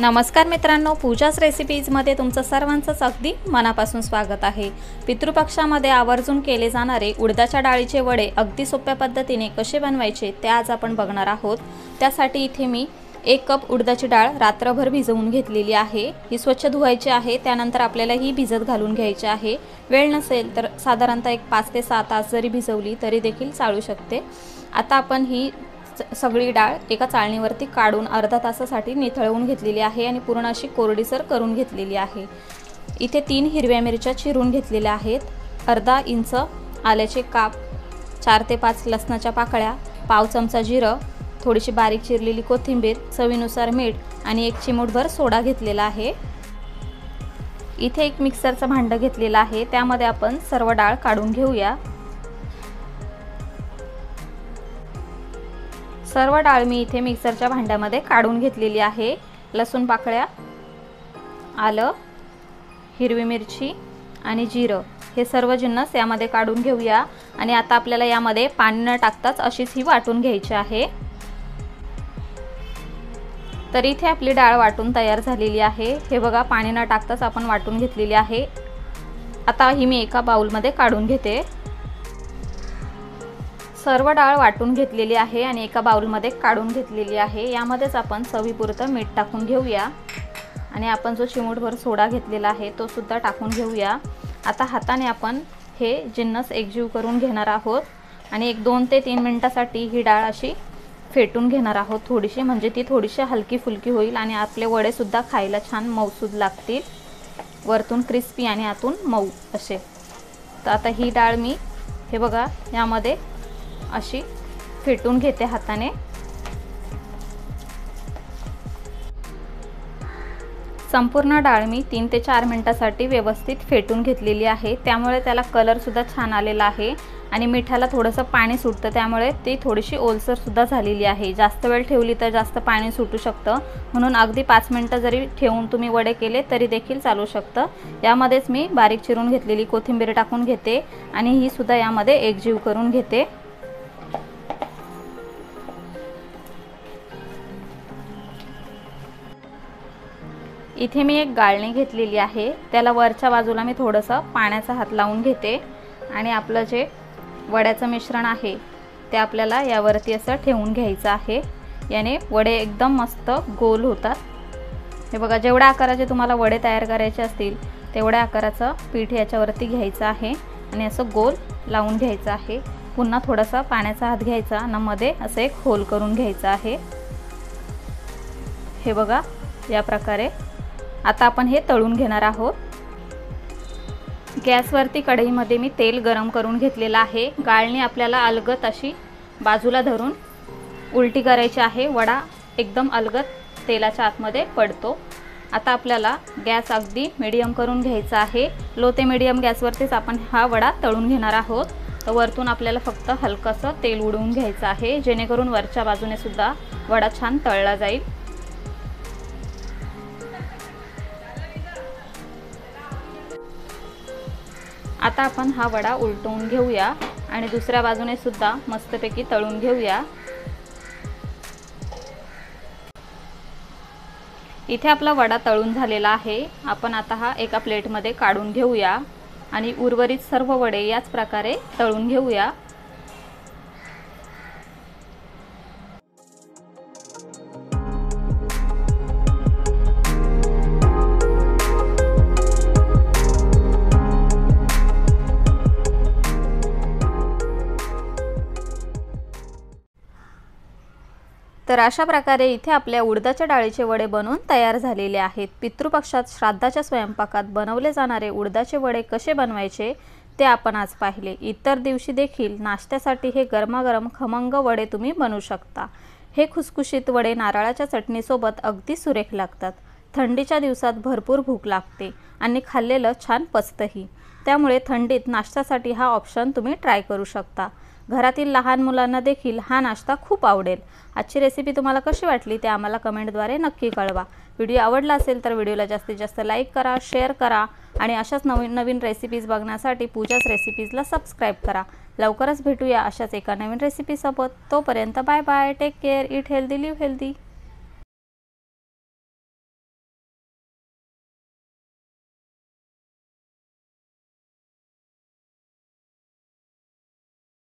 नमस्कार मित्रांनो, पूजास रेसिपीजमध्ये तुमचं सर्वांचंच अगदी मनापासून स्वागत आहे। पितृपक्षामध्ये आवर्जून केले जाणारे उडदाच्या डाळीचे वडे अगदी सोप्या पद्धतीने कसे बनवायचे ते आज आपण बघणार आहोत। त्यासाठी इथे मी 1 कप उडदाची डाळ रात्रभर भिजवून घेतलेली आहे। ही स्वच्छ धुवायची आहे, त्यानंतर आपल्याला ही भिजत घालून घ्यायची आहे। वेळ नसेल तर साधारणतः 5 ते 6 तास जरी भिजवली तरी देखील चालू शकते। आता आपण ही सगळी डाळ एका चाळणीवरती काढून अर्धा तासासाठी निथळवून घेतलेली आहे आणि पूर्ण अशी कोरडीसर करून घेतलेली आहे। इथे 3 हिरव्या मिरच्या चिरून घेतलेल्या आहेत, अर्धा इंच आल्याचे काप, 4 ते 5 लसणाच्या पाकळ्या, पाव चमचा जिरं, थोडीशी बारीक चिरलेली कोथिंबीर, चवीनुसार मीठ आणि 1 चिमूटभर सोडा घेतलेला आहे। इथे एक मिक्सरचं भांडं घेतलेलं आहे, त्यामध्ये आपण सर्व डाळ काढून घेऊया। सर्व डाळ मी इथे मिक्सरच्या भांड्यामध्ये काढून घेतलेली आहे। लसूण पाकळ्या, आलं, हिरवी मिरची आणि जिरं हे सर्व जिन्नस यामध्ये काढून घेऊया आणि आता आपल्याला यामध्ये पाणी न टाकताच अशीच ही वाटून घ्यायची आहे। तर इथे आपली डाळ वाटून तयार झालेली आहे। हे बघा, पाणी न टाकताच आपण वाटून घेतलेली आहे। आता ही मी एका बाउलमध्ये काढून घेते। सर्व डाळ वाटून घेतलेली आहे आणि एका बाउलमध्ये काढून घेतलेली आहे। यामध्येच आपण चवीपुरतं मीठ टाकून घेऊया आणि आपण जो चिमूटभर सोडा घेतलेला आहे तो सुद्धा टाकून घेऊया। आता हाताने आपण हे जिन्नस एकजीव करून घेणार आहोत आणि 2 ते 3 मिनिटांसाठी ही डाळ अशी फेटून घेणार आहोत थोडीशी, म्हणजे ती थोडीशी हलकी फुलकी होईल आणि आपले वडे सुद्धा खायला छान मऊसूद लागतील, वरतून क्रिस्पी आणि आतून मऊ असे। तर आता ही डाळ मी हे बघा यामध्ये अशी फेटून घेते हाताने। संपूर्ण डाळ मी 3 ते 4 मिनिटांसाठी व्यवस्थित फेटून घेतलेली आहे, त्यामुळे त्याला कलर सुद्धा छान आलेला आहे आणि मिठाला थोडंसं पाणी सुटतं, त्यामुळे ती थोडीशी ओलसर सुद्धा झालेली आहे। जास्त वेळ ठेवली तर जास्त पाणी सुटू शकतं, म्हणून अगदी 5 मिनिटं जरी ठेवून तुम्ही वडे केले तरी देखील चालू शकतं। यामध्येच मी बारीक चिरून घेतलेली कोथिंबीर टाकून घेते आणि ही सुद्धा यामध्ये एकजीव करून घेते। इथे मी एक गाळणी घेतलेली आहे, त्याला वरच्या बाजूला मी थोडंसं पाण्याचा हात लावून घेते आणि आपलं जे वड्याचं मिश्रण आहे ते आपल्याला यावरती असं ठेवून घ्यायचं आहे। याने वडे एकदम मस्त गोल होतात। हे बघा, जेवढ्या आकाराचे तुम्हाला वडे तयार करायचे असतील तेवढ्या आकाराचं पीठ याच्यावरती घ्यायचं आहे आणि असं गोल लावून घ्यायचं आहे। पुन्हा थोडासा पाण्याचा हात घ्यायचा आणि मध्ये असं एक होल करून घ्यायचं आहे। हे बघा, या प्रकारे आता आपण हे तळून घेणार आहोत। गॅसवरती कढईमध्ये मी तेल गरम करून घेतलेलं आहे। गाळणी आपल्याला अलगद अशी बाजूला धरून उलटी करायची आहे, वडा एकदम अलगद तेलाच्या आतमध्ये पडतो। आता आपल्याला गॅस अगदी मीडियम करून घ्यायचा आहे। लो ते मीडियम गॅसवरतीच आपण हा वडा तळून घेणार आहोत। तर वरतून आपल्याला फक्त हलकंसं तेल उडवून घ्यायचं आहे, जेणेकरून वरच्या बाजूने सुद्धा वडा छान तळला जाईल। आता आपण हा वडा उलटवून घेऊया आणि दुसऱ्या बाजूने सुद्धा मस्तपैकी तळून घेऊया। इथे आपला वडा तळून झालेला आहे। आपण आता हा एका प्लेटमध्ये काढून घेऊया आणि उर्वरित सर्व वडे याच प्रकारे तळून घेऊया। तर अशा प्रकारे इथे आपल्या उडदाच्या डाळीचे वडे बनवून तयार झालेले आहेत। पितृपक्षात श्राद्धाच्या स्वयंपाकात बनवले जाणारे उडदाचे वडे कसे बनवायचे ते आपण आज पाहिले। इतर दिवशी देखील नाश्त्यासाठी हे गरमागरम खमंग वडे तुम्ही बनवू शकता। हे खुसखुशीत वडे नारळाच्या चटणीसोबत अगदी सुरेख लागतात। थंडीच्या दिवसात भरपूर भूक लागते आणि खाल्लेलं छान पचतंही, त्यामुळे थंडीत नाश्त्यासाठी हा ऑप्शन तुम्ही ट्राय करू शकता। घरातील लहान मुलांना देखील हा नाश्ता खूप आवडेल। आजची रेसिपी तुम्हाला कशी वाटली ते आम्हाला कमेंटद्वारे नक्की कळवा। व्हिडिओ आवडला असेल तर व्हिडिओला जास्तीत जास्त लाईक करा, शेअर करा आणि अशाच नवीन रेसिपीज बघण्यासाठी पूजास रेसिपीजला सबस्क्राइब करा। लवकरच भेटूया अशाच एका नवीन रेसिपीसोबत। तोपर्यंत bye bye, take care, eat healthy, live healthy.